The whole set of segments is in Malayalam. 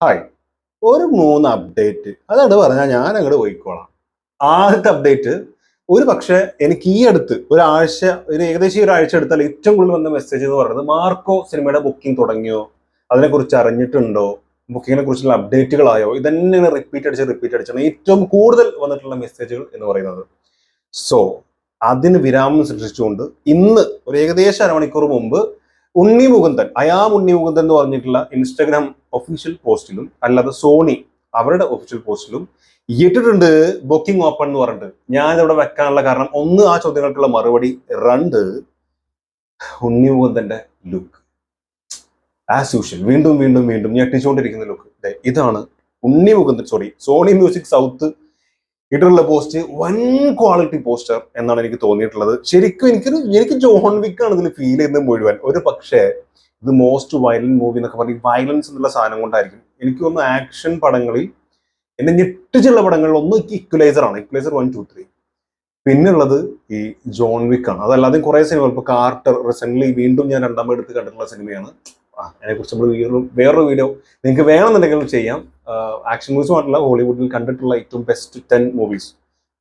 ഹായ്. ഒരു 3 അപ്ഡേറ്റ് അതങ്ങട് പറഞ്ഞാൽ ഞാൻ അങ്ങോട്ട് പോയിക്കോളാം. ആദ്യത്തെ അപ്ഡേറ്റ് ഒരു പക്ഷേ എനിക്ക് ഈ അടുത്ത് ഏകദേശം ഈ ഒരാഴ്ച എടുത്താൽ ഏറ്റവും കൂടുതൽ വന്ന മെസ്സേജ് എന്ന് പറയുന്നത് മാർക്കോ സിനിമയുടെ ബുക്കിംഗ് തുടങ്ങിയോ, അതിനെക്കുറിച്ച് അറിഞ്ഞിട്ടുണ്ടോ, ബുക്കിങ്ങിനെ കുറിച്ചുള്ള അപ്ഡേറ്റുകളായോ, ഇതന്നെയാണ് റിപ്പീറ്റ് അടിച്ചാണ് ഏറ്റവും കൂടുതൽ വന്നിട്ടുള്ള മെസ്സേജുകൾ എന്ന് പറയുന്നത്. സോ അതിന് വിരാമം സൃഷ്ടിച്ചുകൊണ്ട് ഇന്ന് ഒരു ഏകദേശം അരമണിക്കൂർ മുമ്പ് ഉണ്ണി മുകുന്ദൻ ഉണ്ണി മുകുന്ദൻ എന്ന് പറഞ്ഞിട്ടുള്ള ഇൻസ്റ്റാഗ്രാം ഒഫീഷ്യൽ പോസ്റ്റിലും അല്ലാതെ സോണി അവരുടെ ഒഫീഷ്യൽ പോസ്റ്റിലും ഇട്ടിട്ടുണ്ട് ബുക്കിംഗ് ഓപ്പൺ എന്ന് പറഞ്ഞിട്ട്. ഞാൻ ഇവിടെ വെക്കാനുള്ള കാരണം ഒന്ന്, ആ ചോദ്യങ്ങൾക്കുള്ള മറുപടി; രണ്ട്, ഉണ്ണി മുകുന്ദന്റെ ലുക്ക് ആസ് യൂഷ്വൽ വീണ്ടും വീണ്ടും വീണ്ടും ഞെട്ടിച്ചുകൊണ്ടിരിക്കുന്ന ലുക്ക്. ഇതാണ് Unni Mukundan, Sony music south ഇട്ടുള്ള പോസ്റ്റ്. വൻ ക്വാളിറ്റി പോസ്റ്റർ എന്നാണ് എനിക്ക് തോന്നിയിട്ടുള്ളത്. ശരിക്കും എനിക്ക് ജോൺ വിക്ക് ആണ് ഇതിൽ ഫീൽ ചെയ്യുന്നത് മുഴുവൻ. ഒരു പക്ഷേ ഇത് മോസ്റ്റ് വയലന്റ് മൂവി എന്നൊക്കെ പറയും, വയലൻസ് എന്നുള്ള സാധനം കൊണ്ടായിരിക്കും. എനിക്ക് തോന്നുന്നു ആക്ഷൻ പടങ്ങളിൽ എന്നെ ഞെട്ടിച്ചുള്ള പടങ്ങളിൽ ഒന്ന് ഇക്വലൈസർ ആണ്, ഇക്വലൈസർ 1, 2, 3. പിന്നുള്ളത് ഈ ജോൺ വിക്ക് ആണ്. അതല്ലാതെ കുറെ സിനിമകൾ, ഇപ്പൊ കാർട്ടർ റീസെന്റ് വീണ്ടും ഞാൻ രണ്ടാമത് എടുത്ത് കണ്ടിട്ടുള്ള സിനിമയാണ്. അതിനെക്കുറിച്ച് നമ്മൾ വേറൊരു വീഡിയോ നിങ്ങൾക്ക് വേണമെന്നുണ്ടെങ്കിൽ ചെയ്യാം. ആക്ഷൻ മൂവീസ് മാത്രമല്ല, ഹോളിവുഡിൽ കണ്ടിട്ടുള്ള ഏറ്റവും ബെസ്റ്റ് 10 മൂവീസ്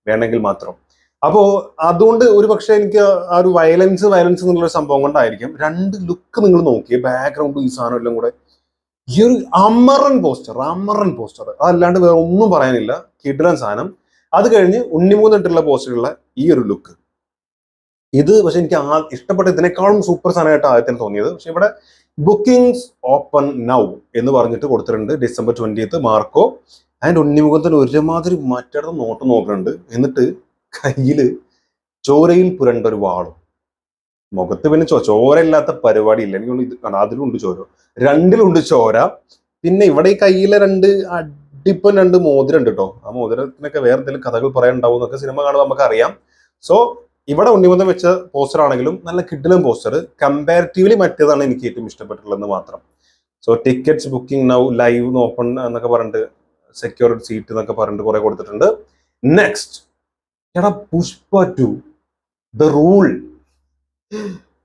വേണമെങ്കിൽ മാത്രം. അപ്പോൾ അതുകൊണ്ട് ഒരു പക്ഷേ എനിക്ക് ആ ഒരു വയലൻസ് എന്നുള്ള സംഭവം കൊണ്ടായിരിക്കും. രണ്ട് ലുക്ക് നിങ്ങൾ നോക്കിയേ, ബാക്ക്ഗ്രൗണ്ട് ഈ സാധനം എല്ലാം കൂടെ ഈ ഒരു അമറൻ പോസ്റ്റർ. അതല്ലാണ്ട് വേറെ ഒന്നും പറയാനില്ല. കിടിലൻ സാധനം. അത് കഴിഞ്ഞ് ഉണ്ണിമൂന്നിട്ടുള്ള പോസ്റ്ററുള്ള ഈ ഒരു ലുക്ക്, ഇത് പക്ഷെ എനിക്ക് ഇഷ്ടപ്പെട്ട ഇതിനേക്കാളും സൂപ്പർ സാധനമായിട്ട് ആദ്യത്തിന് തോന്നിയത്. പക്ഷെ ഇവിടെ ബുക്കിംഗ്സ് ഓപ്പൺ നൗ എന്ന് പറഞ്ഞിട്ട് കൊടുത്തിട്ടുണ്ട്. December 20th മാർക്കോ ആൻഡ് ഉണ്ണിമുഖത്തിന് ഒരുമാതിരി മറ്റേടത്ത് നോക്കുന്നുണ്ട്. എന്നിട്ട് കയ്യില് ചോരയിൽ പുരണ്ട ഒരു വാളും, മുഖത്ത് പിന്നെ ചോരയില്ലാത്ത പരിപാടി ഇല്ല. എനിക്ക് അതിലുണ്ട് ചോര, രണ്ടിലുണ്ട് ചോര. പിന്നെ ഇവിടെ ഈ കയ്യിലെ രണ്ട് മോതിരം ഉണ്ട് കേട്ടോ. ആ മോതിരത്തിനൊക്കെ വേറെ എന്തെങ്കിലും കഥകൾ പറയാനുണ്ടാവും എന്നൊക്കെ സിനിമ കാണുമ്പോൾ നമുക്ക് അറിയാം. സോ ഇവിടെ ഉണ്ണിമുഖം വെച്ച പോസ്റ്റർ ആണെങ്കിലും നല്ല കിടിലൻ പോസ്റ്റർ. കമ്പാരിറ്റീവ്ലി മറ്റേതാണ് എനിക്ക് ഏറ്റവും ഇഷ്ടപ്പെട്ടിട്ടുള്ളത് മാത്രം. So tickets booking now, live open എന്നൊക്കെ പറഞ്ഞിട്ട്, സെക്യൂർഡ് സീറ്റ് എന്നൊക്കെ പറഞ്ഞിട്ട് കുറെ കൊടുത്തിട്ടുണ്ട്. നെക്സ്റ്റ്, പുഷ്പ 2 ദ റൂൾ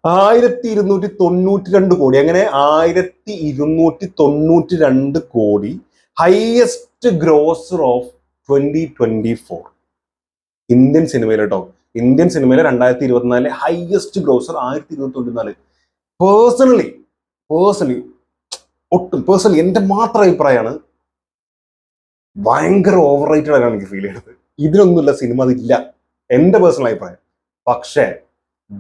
1292 കോടി. അങ്ങനെ 1292 കോടി ഹയസ്റ്റ് ഗ്രോസർ ഓഫ് 2024 ഇന്ത്യൻ സിനിമയിൽ കേട്ടോ. ഇന്ത്യൻ സിനിമയിലെ 2024 ഹയസ്റ്റ് ഗ്രോസർ 1294. പേഴ്സണലി എന്റെ മാത്രം അഭിപ്രായമാണ്, ഭയങ്കര ഓവർ റേറ്റഡ് ആയിട്ടാണ് എനിക്ക് ഫീൽ ചെയ്യുന്നത്. ഇതിനൊന്നുമില്ല, സിനിമ അതില്ല, എന്റെ പേഴ്സണൽ അഭിപ്രായം. പക്ഷേ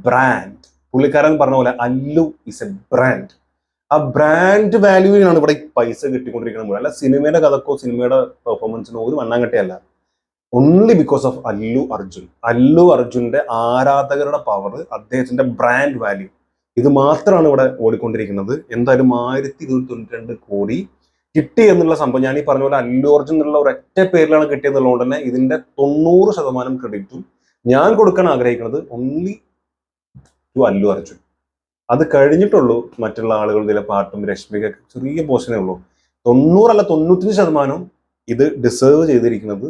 ബ്രാൻഡ്, പുള്ളിക്കാരൻ പറഞ്ഞ പോലെ അല്ലു ഇസ് എ ബ്രാൻഡ്. ആ ബ്രാൻഡ് വാല്യൂവിനാണ് ഇവിടെ പൈസ കിട്ടിക്കൊണ്ടിരിക്കുന്നത്. അല്ല സിനിമയുടെ കഥക്കോ സിനിമയുടെ പെർഫോമൻസിനോ ഒരു മണ്ണാങ്കട്ടയല്ല. ഓൺലി ബിക്കോസ് ഓഫ് അല്ലു അർജുന്റെ ആരാധകരുടെ പവർ, അദ്ദേഹത്തിന്റെ ബ്രാൻഡ് വാല്യൂ, ഇത് മാത്രമാണ് ഇവിടെ ഓടിക്കൊണ്ടിരിക്കുന്നത്. എന്തായാലും 1292 കോടി കിട്ടി എന്നുള്ള സംഭവം, ഞാൻ ഈ പറഞ്ഞ പോലെ അല്ലു അർജുൻ എന്നുള്ള ഒരൊറ്റ പേരിലാണ് കിട്ടിയെന്നുള്ളതുകൊണ്ട് തന്നെ ഇതിന്റെ 90% ക്രെഡിറ്റും ഞാൻ കൊടുക്കാൻ ആഗ്രഹിക്കുന്നത് ഓൺലി ടു അല്ലു അർജുൻ. അത് കഴിഞ്ഞിട്ടുള്ളൂ മറ്റുള്ള ആളുകൾ, ഇതിലെ പാട്ടും രശ്മിക ചെറിയ പോർഷനേ ഉള്ളൂ. 95% ഇത് ഡിസേർവ് ചെയ്തിരിക്കുന്നത്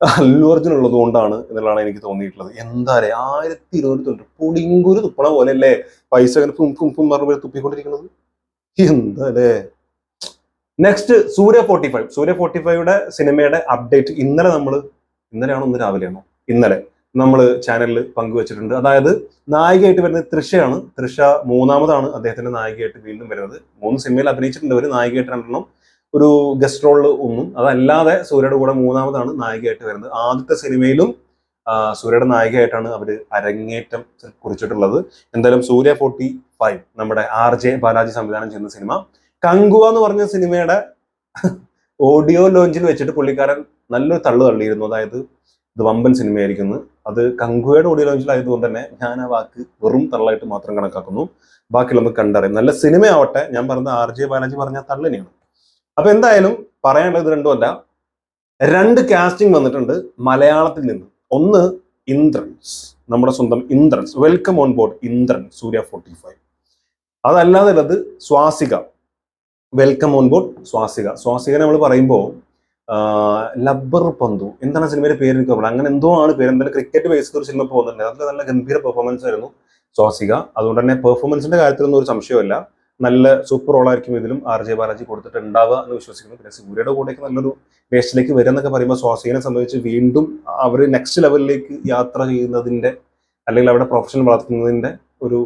അല്ലു അർജുൻ ഉള്ളത് കൊണ്ടാണ് എന്നുള്ളതാണ് എനിക്ക് തോന്നിയിട്ടുള്ളത്. എന്താ പറയാ, 1292 പുളിങ്കുരു തുപ്പണ പോലെ അല്ലേ പൈസ മറുപടി തുപ്പിക്കൊണ്ടിരിക്കുന്നത്. എന്താ അല്ലേ. നെക്സ്റ്റ്, സൂര്യ 45യുടെ സിനിമയുടെ അപ്ഡേറ്റ് ഇന്നലെയാണോ ഇന്ന് രാവിലെയാണോ, ഇന്നലെ നമ്മൾ ചാനലിൽ പങ്കുവച്ചിട്ടുണ്ട്. അതായത് നായികയായിട്ട് വരുന്നത് തൃഷയാണ്. തൃഷ 3ാമതാണ് അദ്ദേഹത്തിന്റെ നായികയായിട്ട് വീണ്ടും വരുന്നത്. 3 സിനിമയിൽ അഭിനയിച്ചിട്ടുണ്ട് അവർ, നായികയായിട്ട് 2 ഒരു ഗസ്റ്റ് റോളിൽ ഒന്നും. അതല്ലാതെ സൂര്യയുടെ കൂടെ 3ാമതാണ് നായികയായിട്ട് വരുന്നത്. ആദ്യത്തെ സിനിമയിലും സൂര്യയുടെ നായികയായിട്ടാണ് അവര് അരങ്ങേറ്റം കുറിച്ചിട്ടുള്ളത്. എന്തായാലും സൂര്യ 45 നമ്മുടെ RJ ബാലാജി സംവിധാനം ചെയ്യുന്ന സിനിമ. കങ്കുവ എന്ന് പറഞ്ഞ സിനിമയുടെ ഓഡിയോ ലോഞ്ചിൽ വെച്ചിട്ട് പുള്ളിക്കാരൻ നല്ലൊരു തള്ളിയിരുന്നു. അതായത് ഇത് വമ്പൻ സിനിമയായിരിക്കുന്നു. അത് കങ്കുവയുടെ ഓഡിയോ ലോഞ്ചിലായതുകൊണ്ട് തന്നെ ഞാൻ ആ വാക്ക് വെറും തള്ളായിട്ട് മാത്രം കണക്കാക്കുന്നു. ബാക്കിയുള്ള നമുക്ക് കണ്ടറിയാം. നല്ല സിനിമയാവട്ടെ, ഞാൻ പറഞ്ഞ RJ ബാലാജി പറഞ്ഞ തള്ളിനെയാണ്. അപ്പൊ എന്തായാലും പറയാനുള്ളത് രണ്ടുമല്ല, 2 കാസ്റ്റിംഗ് വന്നിട്ടുണ്ട് മലയാളത്തിൽ നിന്ന്. ഒന്ന് ഇന്ദ്രൻസ്, നമ്മുടെ സ്വന്തം Indrans, welcome on board Indran, Suriya 45. അതല്ലാതെ ഉള്ളത് Swasika, welcome on board Swasika നമ്മൾ പറയുമ്പോൾ ലബ്ബർ പന്തു എന്താണ് സിനിമയുടെ പേര് എനിക്ക് പറയുന്നത്, അങ്ങനെ എന്തോ ആണ് പേര്. എന്തായാലും ക്രിക്കറ്റ് ബേസ് ചെയ്ത ഒരു സിനിമ പോകുന്നുണ്ട്. അതിൽ നല്ല ഗംഭീര പെർഫോമൻസ് ആയിരുന്നു സ്വാസിക. അതുകൊണ്ട് തന്നെ പെർഫോമൻസിന്റെ കാര്യത്തിലൊന്നും ഒരു സംശയമില്ല. നല്ല സൂപ്പർ റോളായിരിക്കും ഇതിലും ആർ ജെ ബാലാജി കൊടുത്തിട്ടുണ്ടാവുക എന്ന് വിശ്വസിക്കുന്നു. പിന്നെ സൂര്യയുടെ കൂടെയൊക്കെ നല്ലൊരു വേഷത്തിലേക്ക് വരിക എന്നൊക്കെ പറയുമ്പോൾ സ്വാസിനെ സംബന്ധിച്ച് വീണ്ടും അവർ നെക്സ്റ്റ് ലെവലിലേക്ക് യാത്ര ചെയ്യുന്നതിന്റെ അല്ലെങ്കിൽ അവിടെ പ്രൊഫഷൻ വളർത്തുന്നതിന്റെ ഒരു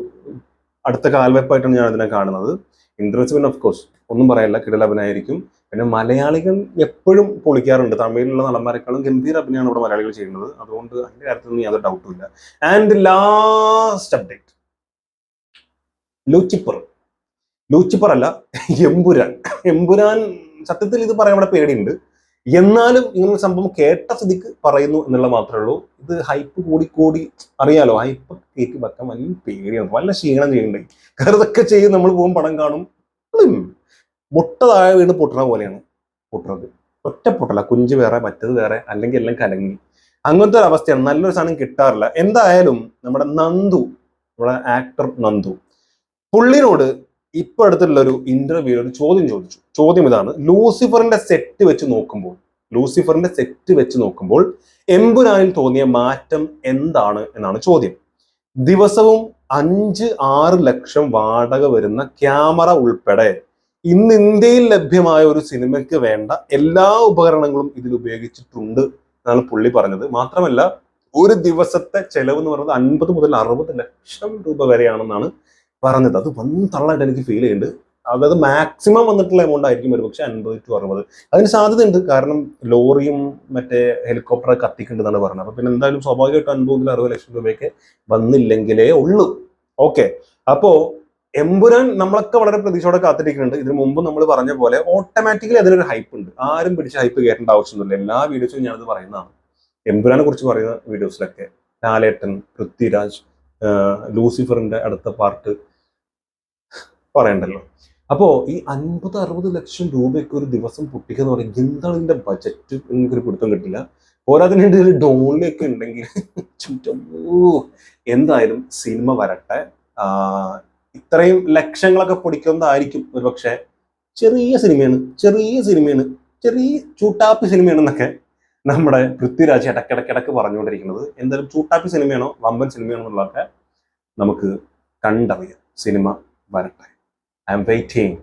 അടുത്ത കാൽവെപ്പായിട്ടാണ് ഞാൻ അതിനെ കാണുന്നത്. ഇന്ദ്രൻസ് പിന്നെ ഓഫ് കോഴ്സ് ഒന്നും പറയാനില്ല, കിടൽ അഭിനയായിരിക്കും. പിന്നെ മലയാളികൾ എപ്പോഴും പൊളിക്കാറുണ്ട്. തമിഴിലുള്ള നടന്മാരെക്കാളും ഗംഭീര അഭിനയമാണ് ഇവിടെ മലയാളികൾ ചെയ്യുന്നത്. അതുകൊണ്ട് അതിന്റെ കാര്യത്തിലൊന്നും യാതൊരു ഡൗട്ടും ഇല്ല. ആൻഡ് ലാസ്റ്റ് അപ്ഡേറ്റ്, ലൂച്ചിപ്പർ ലൂച്ചിപ്പർ അല്ല, എമ്പുരാൻ. എമ്പുരാൻ സത്യത്തിൽ ഇത് പറയാൻ ഇവിടെ പേടിയുണ്ട്. എന്നാലും ഇങ്ങനൊരു സംഭവം കേട്ട സ്ഥിതിക്ക് പറയുന്നു എന്നുള്ള മാത്രമേ ഉള്ളൂ. ഇത് ഹൈപ്പ് കൂടി അറിയാലോ, ഹൈപ്പ് കേക്ക് വെക്കാൻ വലിയ പേടിയാണ്, വല്ല ക്ഷീണം ചെയ്യണ്ടേ. കരുതൊക്കെ ചെയ്ത് നമ്മൾ പോകും, പടം കാണും, മുട്ട താഴെ വീണ് പൊട്ടണ പോലെയാണ് പൊട്ടുന്നത്. ഒറ്റ പൊട്ടല, കുഞ്ച് വേറെ മറ്റത് വേറെ, അല്ലെങ്കിൽ എല്ലാം കലങ്ങി, അങ്ങനത്തെ ഒരു അവസ്ഥയാണ്. നല്ലൊരു സാധനം കിട്ടാറില്ല. എന്തായാലും നമ്മുടെ നന്ദു, നമ്മുടെ ആക്ടർ നന്ദു, പുള്ളിനോട് ഇപ്പൊ അടുത്തുള്ള ഒരു ഇന്റർവ്യൂ ഒരു ചോദ്യം ചോദിച്ചു. ചോദ്യം ഇതാണ്: ലൂസിഫറിന്റെ സെറ്റ് വെച്ച് നോക്കുമ്പോൾ എമ്പുരാനിൽ തോന്നിയ മാറ്റം എന്താണ് എന്നാണ് ചോദ്യം. ദിവസവും 5-6 ലക്ഷം വാടക വരുന്ന ക്യാമറ ഉൾപ്പെടെ ഇന്ന് ഇന്ത്യയിൽ ലഭ്യമായ ഒരു സിനിമയ്ക്ക് വേണ്ട എല്ലാ ഉപകരണങ്ങളും ഇതിൽ ഉപയോഗിച്ചിട്ടുണ്ട് എന്നാണ് പുള്ളി പറഞ്ഞത്. മാത്രമല്ല ഒരു ദിവസത്തെ ചെലവ് എന്ന് പറയുന്നത് 50 മുതൽ 60 ലക്ഷം രൂപ വരെയാണെന്നാണ് പറഞ്ഞത്. അത് വന്ന് തള്ളായിട്ട് എനിക്ക് ഫീൽ ചെയ്യുന്നുണ്ട്. അതായത് മാക്സിമം വന്നിട്ടുള്ള എമൗണ്ട് ആയിരിക്കും ഒരു പക്ഷെ 50 to 60. അതിന് സാധ്യതയുണ്ട്, കാരണം ലോറിയും മറ്റേ ഹെലികോപ്റ്ററൊക്കെ കത്തിക്കുന്നുണ്ടെന്നാണ് പറഞ്ഞത്. അപ്പൊ പിന്നെ എന്തായാലും സ്വാഭാവികമായിട്ടും 50 മുതൽ 60 ലക്ഷം രൂപയ്ക്ക് വന്നില്ലെങ്കിലേ ഉള്ളൂ. ഓക്കെ, അപ്പോ എമ്പുരാൻ നമ്മളൊക്കെ വളരെ പ്രതീക്ഷയോടെ കാത്തിരിക്കുന്നുണ്ട്. ഇതിനു മുമ്പ് നമ്മൾ പറഞ്ഞ പോലെ ഓട്ടോമാറ്റിക്കലി അതിനൊരു ഹൈപ്പ് ഉണ്ട്. ആരും പിടിച്ച് ഹൈപ്പ് കയറ്റേണ്ട ആവശ്യമൊന്നുമില്ല. എല്ലാ വീഡിയോസിലും ഞാനത് പറയുന്നതാണ്. എമ്പുരാനെ കുറിച്ച് പറയുന്ന വീഡിയോസിലൊക്കെ ലാലേട്ടൻ, പൃഥ്വിരാജ്, ലൂസിഫറിന്റെ അടുത്ത പാർട്ട് പറയണ്ടല്ലോ. അപ്പോ ഈ 50-60 ലക്ഷം രൂപയ്ക്ക് ഒരു ദിവസം പൊട്ടിക്കുക എന്ന് പറയുന്നത് എന്താണ് ഇതിന്റെ ബജറ്റ്? എനിക്കൊരു പിടുത്തം കിട്ടില്ല. പോരാതിനുണ്ട് ഇതിൽ ഡോണിലൊക്കെ ഉണ്ടെങ്കിൽ എന്തായാലും സിനിമ വരട്ടെ. ഇത്രയും ലക്ഷങ്ങളൊക്കെ പൊടിക്കുന്നതായിരിക്കും ഒരു പക്ഷെ. ചെറിയ സിനിമയാണ്, ചെറിയ ചൂട്ടാപ്പി സിനിമയാണെന്നൊക്കെ നമ്മുടെ പൃഥ്വിരാജ് ഇടക്കിടക്ക് പറഞ്ഞുകൊണ്ടിരിക്കുന്നത്. എന്തായാലും ചൂട്ടാപ്പി സിനിമയാണോ വമ്പൻ സിനിമയാണോ എന്നുള്ളതൊക്കെ നമുക്ക് കണ്ടറിയാം. സിനിമ വരട്ടെ. I M waiting.